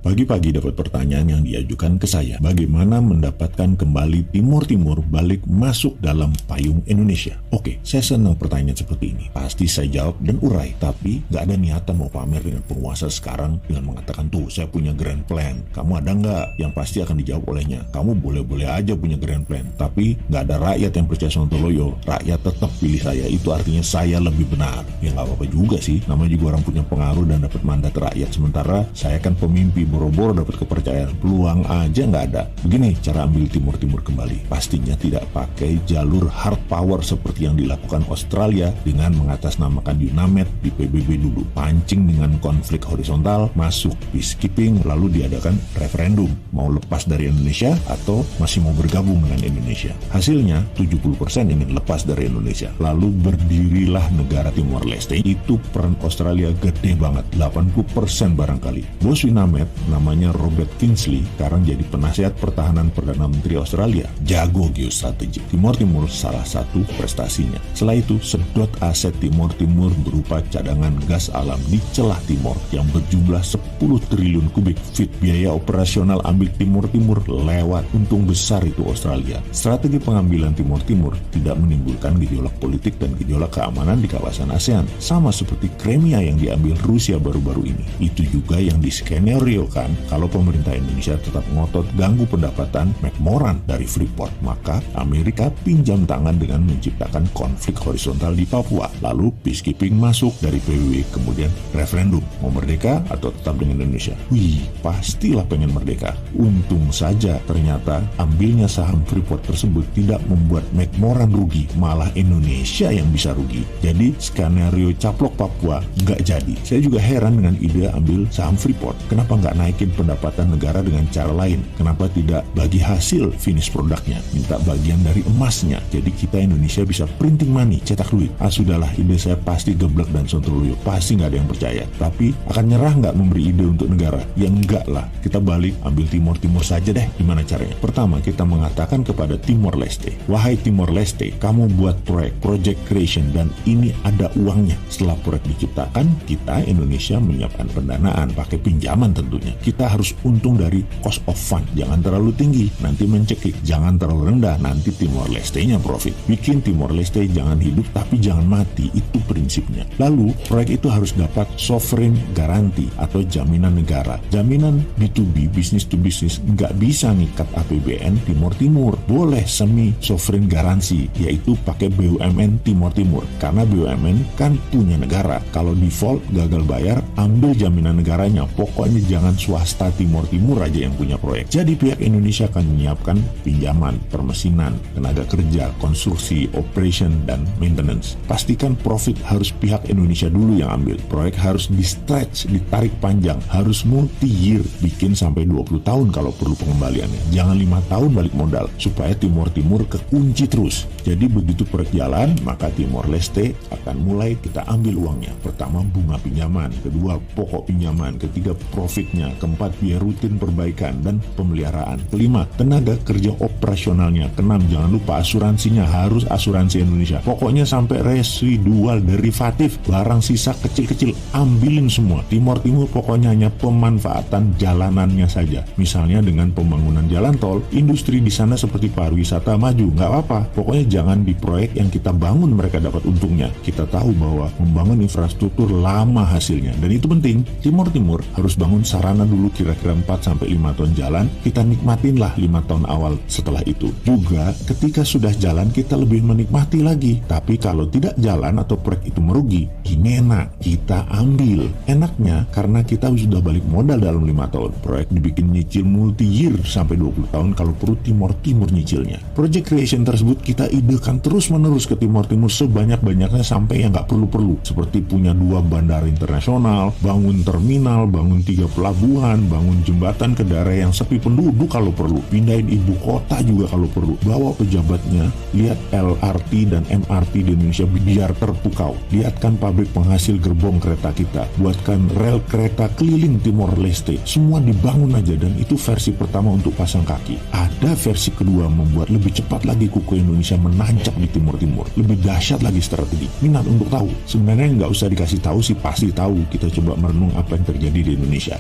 Pagi-pagi dapat pertanyaan yang diajukan ke saya, bagaimana mendapatkan kembali Timur Timur balik masuk dalam payung Indonesia? Oke, saya senang pertanyaan seperti ini. Pasti saya jawab dan urai, tapi nggak ada niatan mau pamer dengan penguasa sekarang dengan mengatakan, tuh saya punya grand plan. Kamu ada nggak? Yang pasti akan dijawab olehnya, kamu boleh-boleh aja punya grand plan, tapi nggak ada rakyat yang percaya Sontoloyo. Rakyat tetap pilih saya, itu artinya saya lebih benar. Ya nggak apa-apa juga sih, namanya juga orang punya pengaruh dan dapat mandat rakyat, sementara saya kan pemimpi boro-boro dapat kepercayaan, peluang aja nggak ada. Begini cara ambil Timur Timur kembali, pastinya tidak pakai jalur hard power seperti yang dilakukan Australia dengan mengatasnamakan UNAMED di PBB dulu, pancing dengan konflik horizontal, masuk peacekeeping, lalu diadakan referendum mau lepas dari Indonesia atau masih mau bergabung dengan Indonesia. Hasilnya 70% ingin lepas dari Indonesia, lalu berdirilah negara Timor Leste. Itu peran Australia gede banget, 80% barangkali. Bos UNAMED namanya Robert Kingsley sekarang jadi penasihat pertahanan Perdana Menteri Australia, jago geostrategi. Timor Timur salah satu prestasinya. Setelah itu sedot aset Timor Timur berupa cadangan gas alam di celah timur yang berjumlah 10 triliun kubik feet. Biaya operasional ambil Timor Timur lewat, untung besar itu Australia. Strategi pengambilan Timor Timur tidak menimbulkan gejolak politik dan gejolak keamanan di kawasan ASEAN, sama seperti Crimea yang diambil Rusia baru-baru ini. Itu juga yang diskenario-kan kalau pemerintah Indonesia tetap ngotot ganggu pendapatan McMoran dari Freeport, maka Amerika pinjam tangan dengan menciptakan konflik horizontal di Papua. Lalu peacekeeping masuk dari PBB, kemudian referendum mau merdeka atau tetap dengan Indonesia. Wih, pastilah pengen merdeka. Untung saja ternyata ambilnya saham Freeport tersebut tidak membuat McMoran rugi, malah Indonesia yang bisa rugi. Jadi skenario caplok Papua nggak jadi. Saya juga heran dengan ide ambil saham Freeport. Kenapa nggak naikin pendapatan negara dengan cara lain? Kenapa tidak bagi hasil finish produknya, minta bagian dari emasnya? Jadi kita Indonesia bisa printing money, cetak duit. Sudahlah, ide saya pasti geblek dan sontoloyo, pasti nggak ada yang percaya. Tapi akan nyerah nggak memberi ide untuk negara? Ya enggak lah, kita balik ambil Timor Timur saja deh. Gimana caranya? Pertama, kita mengatakan kepada Timor Leste, wahai Timor Leste, kamu buat project creation dan ini ada uangnya. Setelah proyek diciptakan, kita Indonesia menyiapkan pendanaan pakai pinjaman tentunya. Kita harus untung dari cost of fund, jangan terlalu tinggi, nanti mencekik, jangan terlalu rendah, nanti Timor Leste-nya profit. Bikin Timor Leste jangan hidup tapi jangan mati, itu prinsipnya. Lalu proyek itu harus dapat sovereign garanti atau jaminan negara. Jaminan B2B, business to business, nggak bisa ngikat APBN Timor Timur. Boleh semi sovereign garansi, yaitu pakai BUMN Timor Timur, karena BUMN kan punya negara. Kalau default gagal bayar, ambil jaminan negaranya. Pokoknya jangan swasta Timor Timur aja yang punya proyek. Jadi pihak Indonesia akan menyiapkan pinjaman, permesinan, tenaga kerja, konstruksi, operation, dan maintenance. Pastikan profit harus pihak Indonesia dulu yang ambil. Proyek harus di-stretch, ditarik panjang, harus multi-year, bikin sampai 20 tahun kalau perlu pengembaliannya. Jangan 5 tahun balik modal, supaya Timor Timur kekunci terus. Jadi begitu proyek jalan, maka Timor Leste akan mulai kita ambil uangnya. Pertama, bunga pinjaman. Kedua, pokok pinjaman. Ketiga, profitnya. Keempat, biaya rutin perbaikan dan pemeliharaan. Kelima, tenaga kerja operasionalnya. Keenam, jangan lupa asuransinya, harus asuransi Indonesia. Pokoknya sampai residual derivatif, barang sisa kecil-kecil, ambilin semua. Timor Timur pokoknya hanya pemanfaatan jalanannya saja. Misalnya dengan pembangunan jalan tol, industri di sana seperti pariwisata maju, nggak apa-apa. Pokoknya jangan di proyek yang kita bangun mereka dapat untungnya. Kita tahu bahwa membangun infrastruktur lama hasilnya, dan itu penting. Timor Timur harus bangun sarana dulu kira-kira 4-5 tahun jalan, kita nikmatinlah 5 tahun awal setelah itu. Juga ketika sudah jalan kita lebih menikmati lagi. Tapi kalau tidak jalan atau proyek itu merugi, gimana? Kita ambil. Enaknya karena kita sudah balik modal dalam 5 tahun. Proyek dibikin nyicil multi-year sampai 20 tahun kalau perlu Timor Timur nyicilnya. Project creation tersebut kita idekan terus-menerus ke Timor Timur sebanyak-banyaknya sampai yang nggak perlu-perlu. Seperti punya 2 bandara internasional, bangun terminal, bangun 3 pelabuhan, bangun jembatan ke daerah yang sepi penduduk kalau perlu, pindahin ibu kota juga kalau perlu, bawa pejabatnya, lihat LRT dan MRT di Indonesia biar terpukau, lihatkan pabrik penghasil gerbong kereta kita, buatkan rel kereta keliling Timor Leste, semua dibangun aja. Dan itu versi pertama untuk pasang kaki. Ada versi kedua membuat lebih cepat lagi kuku Indonesia menancap di Timor Timur, lebih dahsyat lagi strategi. Minat untuk tahu? Sebenarnya nggak usah dikasih tahu sih, pasti tahu. Kita coba merenung apa yang terjadi di Indonesia.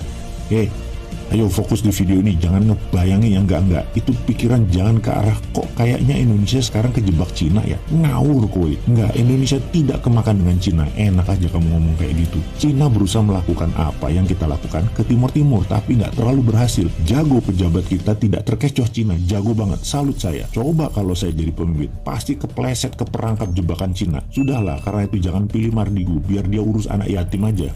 Oke, Ayo fokus di video ini, jangan ngebayangin yang enggak-enggak. Itu pikiran jangan ke arah kok kayaknya Indonesia sekarang kejebak Cina ya. Ngawur kowe. Enggak, Indonesia tidak kemakan dengan Cina. Enak aja kamu ngomong kayak gitu. Cina berusaha melakukan apa yang kita lakukan ke timur-timur, tapi nggak terlalu berhasil. Jago pejabat kita tidak terkecoh Cina. Jago banget, salut saya. Coba kalau saya jadi pemimpin, pasti kepleset ke perangkap jebakan Cina. Sudahlah, karena itu jangan pilih Mardigu, biar dia urus anak yatim aja.